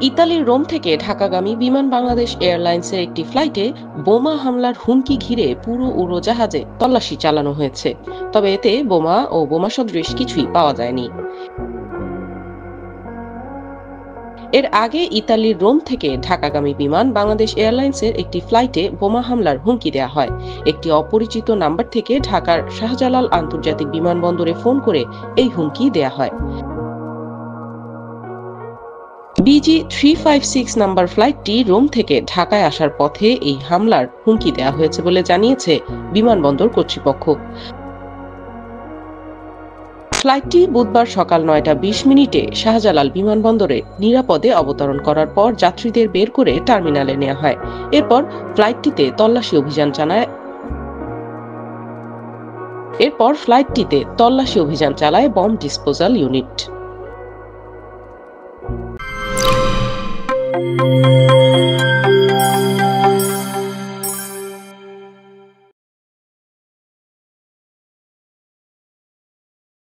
ইতালির রোম থেকে ঢাকাগামী বিমান বাংলাদেশ এয়ারলাইন্সের একটি ফ্লাইটে বোমা হামলার হুমকি ঘিরে পুরো উড়োজাহাজে তল্লাশি চালানো হয়েছে। তবে এতে বোমা ও বোমা সদৃশ কিছুই পাওয়া যায়নি। এর আগে ইতালির রোম থেকে ঢাকাগামী বিমান বাংলাদেশ এয়ারলাইন্সের একটি ফ্লাইটে বোমা হামলার হুমকি দেওয়া হয়। একটি অপরিচিত নাম্বার থেকে ঢাকার শাহজালাল আন্তর্জাতিক বিমানবন্দরে ফোন করে এই হুমকি দেয়া হয়। BG356 নাম্বার ফ্লাইটটি রোম থেকে ঢাকায় আসার পথে এই হামলার হুমকি দেওয়া হয়েছে বলে জানিয়েছে বিমানবন্দর কর্তৃপক্ষ। ফ্লাইটটি বুধবার সকাল 9টা 20 মিনিটে শাহজালাল বিমানবন্দরে নিরাপদে অবতরণ করার পর যাত্রীদের বের করে টার্মিনালে নেওয়া হয়। এরপর ফ্লাইটটিতে তল্লাশি অভিযান চালায় বম্ব ডিসপোজাল ইউনিট।